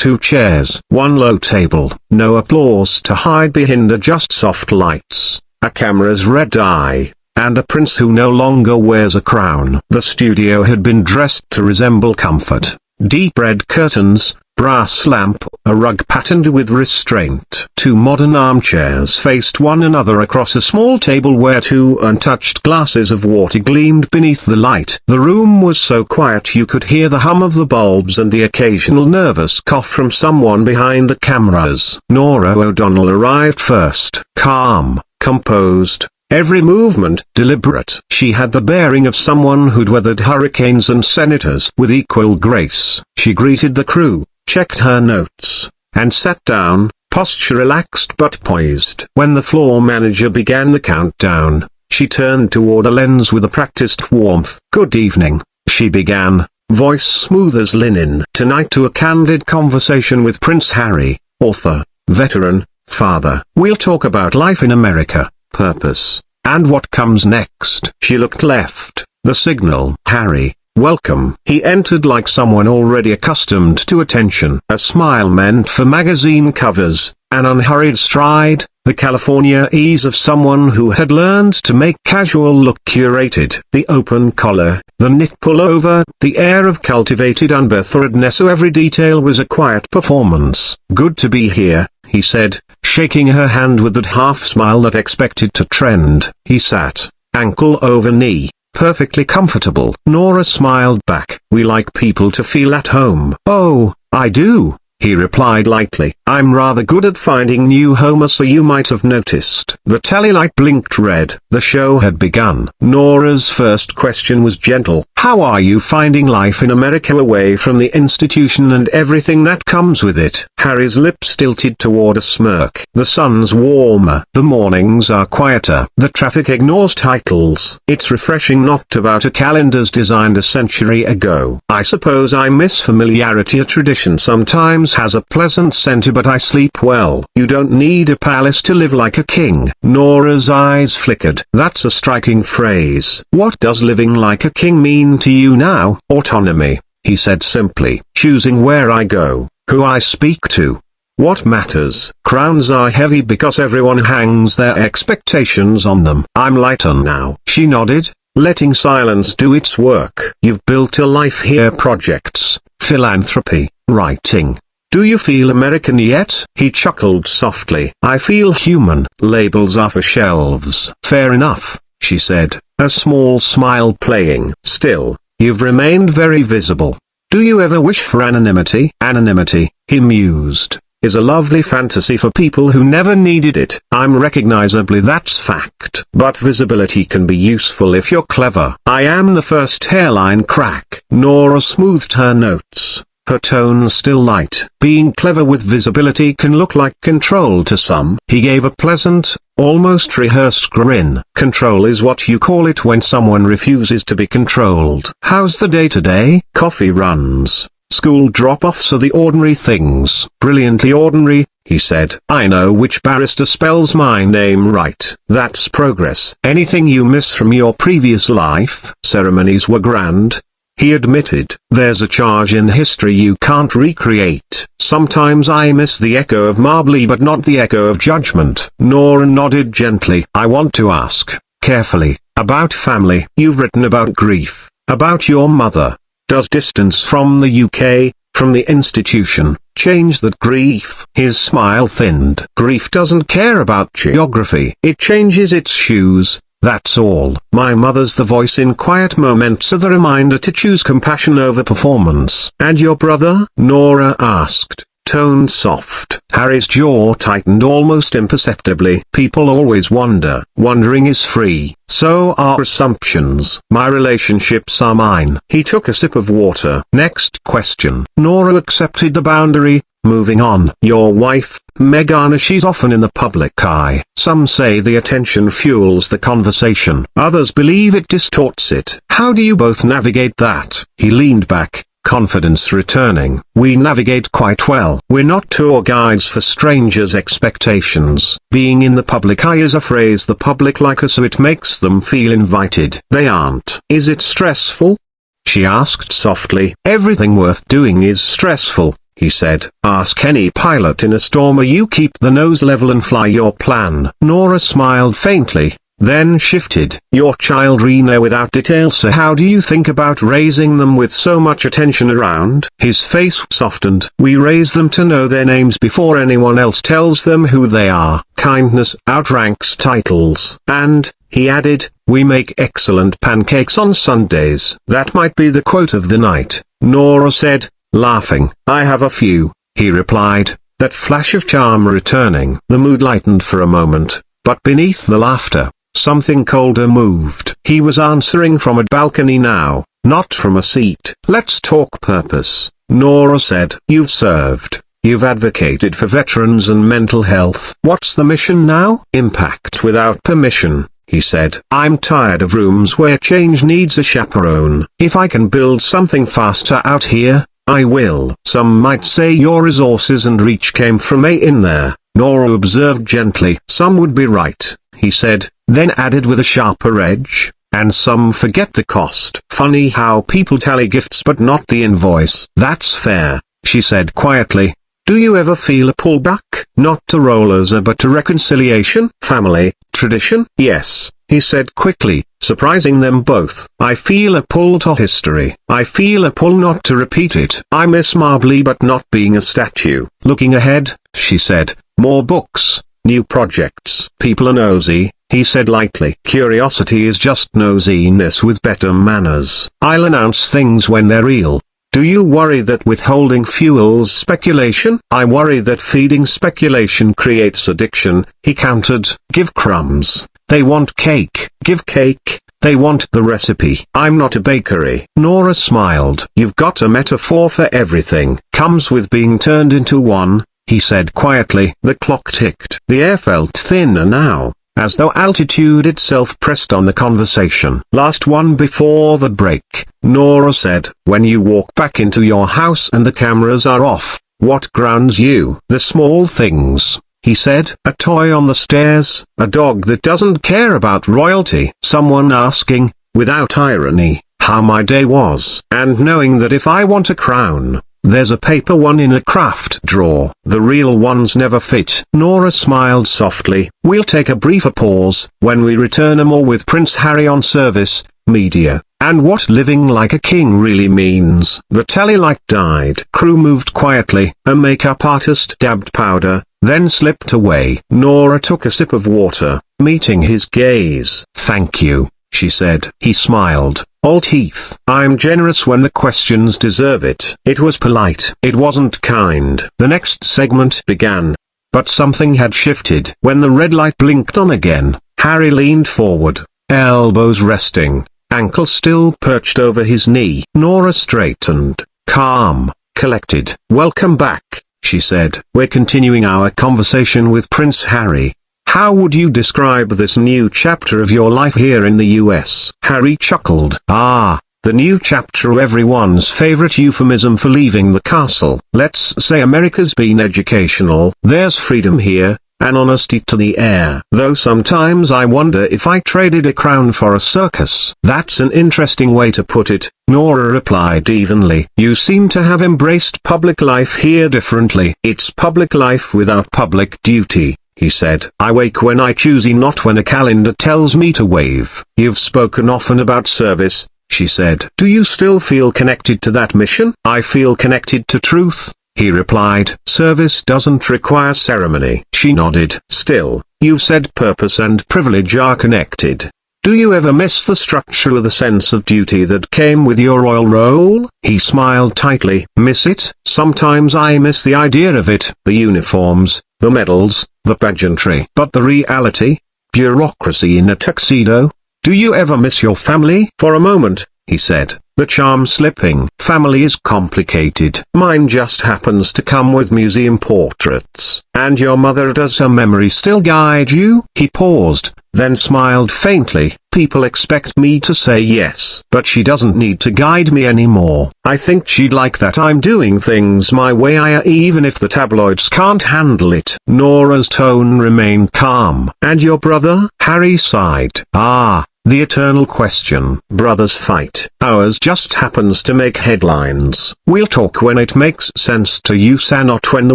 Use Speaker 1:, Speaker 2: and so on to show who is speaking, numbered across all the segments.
Speaker 1: 2 chairs, 1 low table, no applause to hide behind her, just soft lights, a camera's red eye, and a prince who no longer wears a crown. The studio had been dressed to resemble comfort. Deep red curtains, brass lamp, a rug patterned with restraint. 2 modern armchairs faced one another across a small table where 2 untouched glasses of water gleamed beneath the light. The room was so quiet you could hear the hum of the bulbs and the occasional nervous cough from someone behind the cameras. Norah O'Donnell arrived first. Calm, composed, every movement deliberate. She had the bearing of someone who'd weathered hurricanes and senators with equal grace. She greeted the crew, checked her notes, and sat down, posture relaxed but poised. When the floor manager began the countdown, she turned toward the lens with a practiced warmth. "Good evening," she began, voice smooth as linen. "Tonight to a candid conversation with Prince Harry, author, veteran, father. We'll talk about life in America, purpose, and what comes next." She looked left, the signal. "Harry, welcome." He entered like someone already accustomed to attention. A smile meant for magazine covers, an unhurried stride, the California ease of someone who had learned to make casual look curated. The open collar, the knit pullover, the air of cultivated unbotheredness, so every detail was a quiet performance. "Good to be here," he said, shaking her hand with that half-smile that expected to trend. He sat, ankle over knee, perfectly comfortable. Norah smiled back. "We like people to feel at home." "Oh, I do," he replied lightly. "I'm rather good at finding new homes, so you might have noticed." The telly light blinked red. The show had begun. Norah's first question was gentle. "How are you finding life in America away from the institution and everything that comes with it?" Harry's lips tilted toward a smirk. "The sun's warmer. The mornings are quieter. The traffic ignores titles. It's refreshing, not about a calendars designed a century ago. I suppose I miss familiarity. A tradition sometimes has a pleasant center, but I sleep well." "You don't need a palace to live like a king." Norah's eyes flickered. "That's a striking phrase. What does living like a king mean to you now?" "Autonomy," he said simply. "Choosing where I go, who I speak to, what matters. Crowns are heavy because everyone hangs their expectations on them. I'm lighter now." She nodded, letting silence do its work. "You've built a life here, projects, philanthropy, writing. Do you feel American yet?" He chuckled softly. "I feel human. Labels are for shelves." "Fair enough," she said, a small smile playing. "Still, you've remained very visible. Do you ever wish for anonymity?" "Anonymity," he mused, "is a lovely fantasy for people who never needed it. I'm recognizably, that's fact. But visibility can be useful if you're clever. I am the first hairline crack." Norah smoothed her notes, her tone still light. "Being clever with visibility can look like control to some." He gave a pleasant, almost rehearsed grin. "Control is what you call it when someone refuses to be controlled." "How's the day today?" "Coffee runs, school drop-offs are the ordinary things." "Brilliantly ordinary," he said. "I know which barrister spells my name right." "That's progress." "Anything you miss from your previous life?" "Ceremonies were grand," he admitted. "There's a charge in history you can't recreate." "Sometimes I miss the echo of Marbley but not the echo of judgment." Norah nodded gently. "I want to ask, carefully, about family. You've written about grief, about your mother. Does distance from the UK, from the institution, change that grief?" His smile thinned. "Grief doesn't care about geography. It changes its shoes. That's all." "My mother's the voice in quiet moments, are the reminder to choose compassion over performance." "And your brother?" Norah asked, tone soft. Harry's jaw tightened almost imperceptibly. "People always wonder." "Wondering is free. So are assumptions." "My relationships are mine." He took a sip of water. "Next question." Norah accepted the boundary, moving on. "Your wife, Meghan, she's often in the public eye. Some say the attention fuels the conversation. Others believe it distorts it. How do you both navigate that?" He leaned back, confidence returning. "We navigate quite well. We're not tour guides for strangers' expectations. Being in the public eye is a phrase the public like us, so it makes them feel invited. They aren't." "Is it stressful?" she asked softly. "Everything worth doing is stressful," he said. Ask any pilot in a storm. You keep the nose level and fly your plan. Norah smiled faintly, then shifted. Your children without details, so how do you think about raising them with so much attention around? His face softened. We raise them to know their names before anyone else tells them who they are. Kindness outranks titles. And, he added, we make excellent pancakes on Sundays. That might be the quote of the night, Norah said, laughing. I have a few, he replied, that flash of charm returning. The mood lightened for a moment, but beneath the laughter, something colder moved. He was answering from a balcony now, not from a seat. Let's talk purpose, Norah said. You've served. You've advocated for veterans and mental health. What's the mission now? Impact without permission, he said. I'm tired of rooms where change needs a chaperone. If I can build something faster out here, I will. Some might say your resources and reach came from in there, Norah observed gently. Some would be right, he said, then added with a sharper edge, and some forget the cost. Funny how people tally gifts but not the invoice. That's fair, she said quietly. Do you ever feel a pullback? Not to rollers but to reconciliation? Family, tradition? Yes, he said quickly, surprising them both. I feel a pull to history. I feel a pull not to repeat it. I miss Marbly but not being a statue. Looking ahead, she said, more books, new projects. People are nosy, he said lightly. Curiosity is just nosiness with better manners. I'll announce things when they're real. Do you worry that withholding fuels speculation? I worry that feeding speculation creates addiction, he countered. Give crumbs. They want cake. Give cake. They want the recipe. I'm not a bakery. Norah smiled. You've got a metaphor for everything. Comes with being turned into one, he said quietly. The clock ticked. The air felt thinner now, as though altitude itself pressed on the conversation. Last one before the break, Norah said. When you walk back into your house and the cameras are off, what grounds you? The small things, he said. A toy on the stairs, a dog that doesn't care about royalty, someone asking, without irony, how my day was, and knowing that if I want a crown, there's a paper one in a craft drawer. The real ones never fit. Norah smiled softly. We'll take a briefer pause. When we return, more with Prince Harry on service, media, and what living like a king really means. The telly light died. Crew moved quietly. A makeup artist dabbed powder, then slipped away. Norah took a sip of water, meeting his gaze. Thank you, she said. He smiled, all teeth. I'm generous when the questions deserve it. It was polite. It wasn't kind. The next segment began. But something had shifted. When the red light blinked on again, Harry leaned forward, elbows resting, ankle still perched over his knee. Norah straightened, calm, collected. Welcome back, she said. We're continuing our conversation with Prince Harry. How would you describe this new chapter of your life here in the US? Harry chuckled. Ah, the new chapter, everyone's favorite euphemism for leaving the castle. Let's say America's been educational. There's freedom here, and honesty to the air. Though sometimes I wonder if I traded a crown for a circus. That's an interesting way to put it, Norah replied evenly. You seem to have embraced public life here differently. It's public life without public duty, he said. I wake when I choose, not when a calendar tells me to wave. You've spoken often about service, she said. Do you still feel connected to that mission? I feel connected to truth, he replied. Service doesn't require ceremony. She nodded. Still, you've said purpose and privilege are connected. Do you ever miss the structure or the sense of duty that came with your royal role? He smiled tightly. Miss it? Sometimes I miss the idea of it. The uniforms, the medals, the pageantry. But the reality? Bureaucracy in a tuxedo? Do you ever miss your family? For a moment, he said, the charm slipping. Family is complicated. Mine just happens to come with museum portraits. And your mother, does her memory still guide you? He paused, then smiled faintly. People expect me to say yes. But she doesn't need to guide me anymore. I think she'd like that I'm doing things my way, even if the tabloids can't handle it. Norah's tone remained calm. And your brother? Harry sighed. Ah, The eternal question. Brothers fight. Ours just happens to make headlines. We'll talk when it makes sense to you, not when the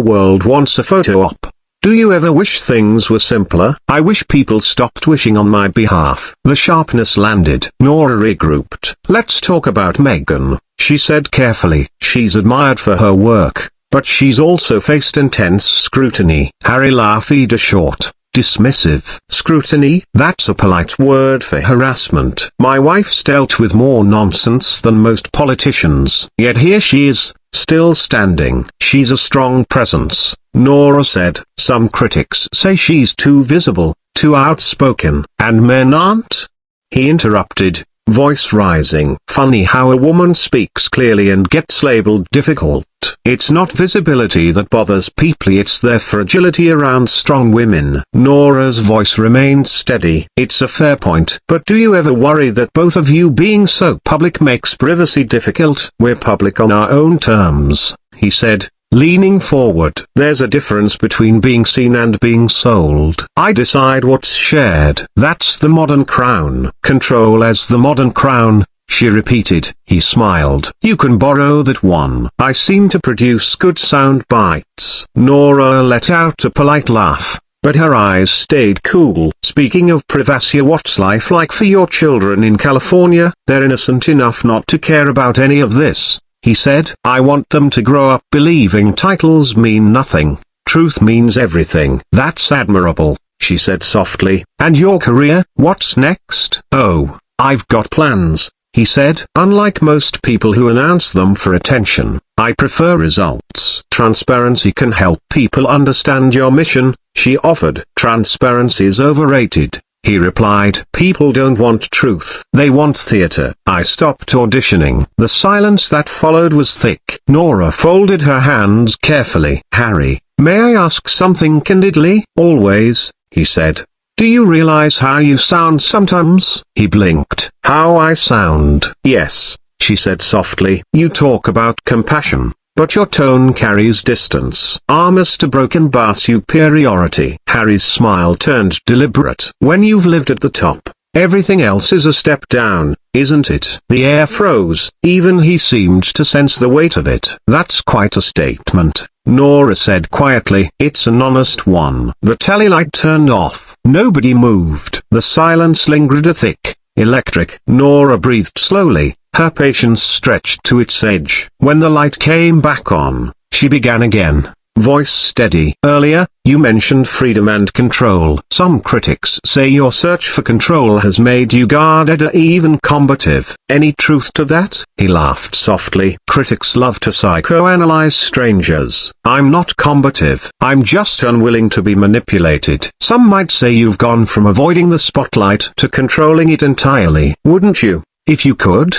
Speaker 1: world wants a photo op. Do you ever wish things were simpler? I wish people stopped wishing on my behalf. The sharpness landed. Norah regrouped. Let's talk about Meghan, she said carefully. She's admired for her work, but she's also faced intense scrutiny. Harry laughed short. Dismissive. Scrutiny? That's a polite word for harassment. My wife's dealt with more nonsense than most politicians. Yet here she is, still standing. She's a strong presence, Norah said. Some critics say she's too visible, too outspoken. And men aren't? He interrupted, voice rising. Funny how a woman speaks clearly and gets labeled difficult. It's not visibility that bothers people, it's their fragility around strong women. Norah's voice remained steady. It's a fair point. But do you ever worry that both of you being so public makes privacy difficult? We're public on our own terms, he said, leaning forward. There's a difference between being seen and being sold. I decide what's shared. That's the modern crown. Control as the modern crown, she repeated. He smiled. You can borrow that one. I seem to produce good sound bites. Norah let out a polite laugh, but her eyes stayed cool. Speaking of privacy, what's life like for your children in California? They're innocent enough not to care about any of this, he said. I want them to grow up believing titles mean nothing. Truth means everything. That's admirable, she said softly. And your career? What's next? Oh, I've got plans, he said. Unlike most people who announce them for attention, I prefer results. Transparency can help people understand your mission, she offered. Transparency's overrated, he replied. People don't want truth. They want theater. I stopped auditioning. The silence that followed was thick. Norah folded her hands carefully. Harry, may I ask something candidly? Always, he said. Do you realize how you sound sometimes? He blinked. How I sound? Yes, she said softly. You talk about compassion, but your tone carries distance. Almost a broken bar superiority. Harry's smile turned deliberate. When you've lived at the top, everything else is a step down, isn't it? The air froze. Even he seemed to sense the weight of it. That's quite a statement, Norah said quietly. It's an honest one. The telly light turned off. Nobody moved. The silence lingered, a thick, electric. Norah breathed slowly, her patience stretched to its edge. When the light came back on, she began again, voice steady. Earlier, you mentioned freedom and control. Some critics say your search for control has made you guarded or even combative. Any truth to that? He laughed softly. Critics love to psychoanalyze strangers. I'm not combative. I'm just unwilling to be manipulated. Some might say you've gone from avoiding the spotlight to controlling it entirely. Wouldn't you, if you could?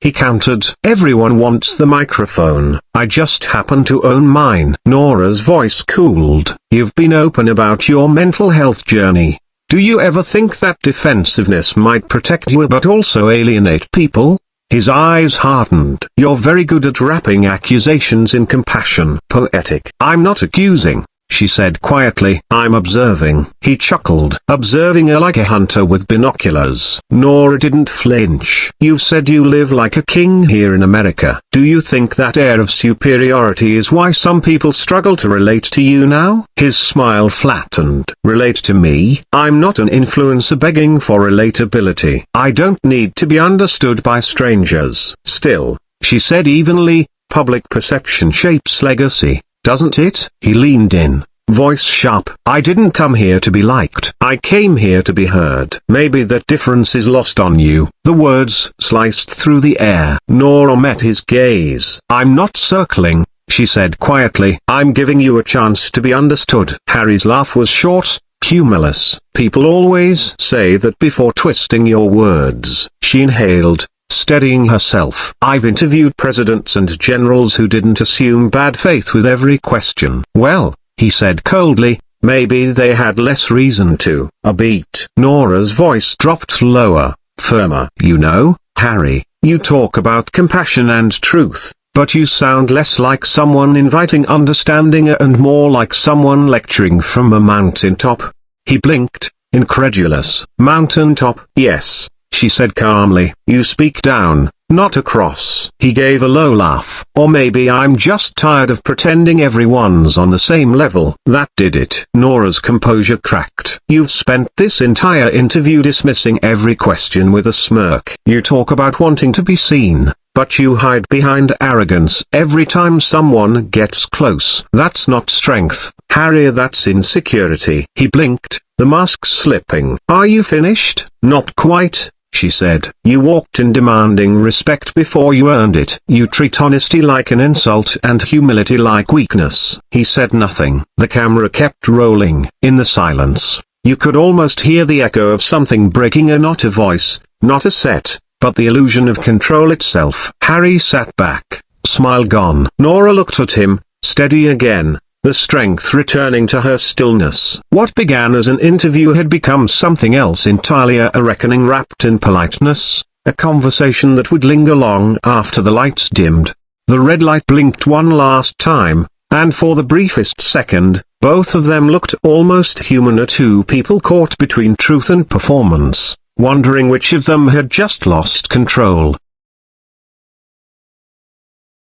Speaker 1: He countered. Everyone wants the microphone. I just happen to own mine. Norah's voice cooled. You've been open about your mental health journey. Do you ever think that defensiveness might protect you but also alienate people? His eyes hardened. You're very good at wrapping accusations in compassion. Poetic. I'm not accusing, she said quietly. I'm observing. He chuckled. Observing her like a hunter with binoculars. Norah didn't flinch. You've said you live like a king here in America. Do you think that air of superiority is why some people struggle to relate to you now? His smile flattened. Relate to me? I'm not an influencer begging for relatability. I don't need to be understood by strangers. Still, she said evenly, public perception shapes legacy, doesn't it? He leaned in, voice sharp. I didn't come here to be liked. I came here to be heard. Maybe that difference is lost on you. The words sliced through the air. Norah met his gaze. I'm not circling, she said quietly. I'm giving you a chance to be understood. Harry's laugh was short, humorless. People always say that before twisting your words. She inhaled, steadying herself. I've interviewed presidents and generals who didn't assume bad faith with every question. Well, he said coldly, maybe they had less reason to. A beat. Norah's voice dropped lower, firmer. You know, Harry, you talk about compassion and truth, but you sound less like someone inviting understanding and more like someone lecturing from a mountaintop. He blinked, incredulous. Mountaintop? Yes, she said calmly. You speak down, not across. He gave a low laugh. Or maybe I'm just tired of pretending everyone's on the same level. That did it. Norah's composure cracked. You've spent this entire interview dismissing every question with a smirk. You talk about wanting to be seen, but you hide behind arrogance every time someone gets close. That's not strength, Harry, that's insecurity. He blinked, the mask slipping. Are you finished? Not quite, she said. You walked in demanding respect before you earned it. You treat honesty like an insult and humility like weakness. He said nothing. The camera kept rolling. In the silence, you could almost hear the echo of something breaking, not a voice, not a set, but the illusion of control itself. Harry sat back, smile gone. Norah looked at him, steady again, the strength returning to her stillness. What began as an interview had become something else entirely, a reckoning wrapped in politeness, a conversation that would linger long after the lights dimmed. The red light blinked one last time, and for the briefest second, both of them looked almost human, two people caught between truth and performance, wondering which of them had just lost control.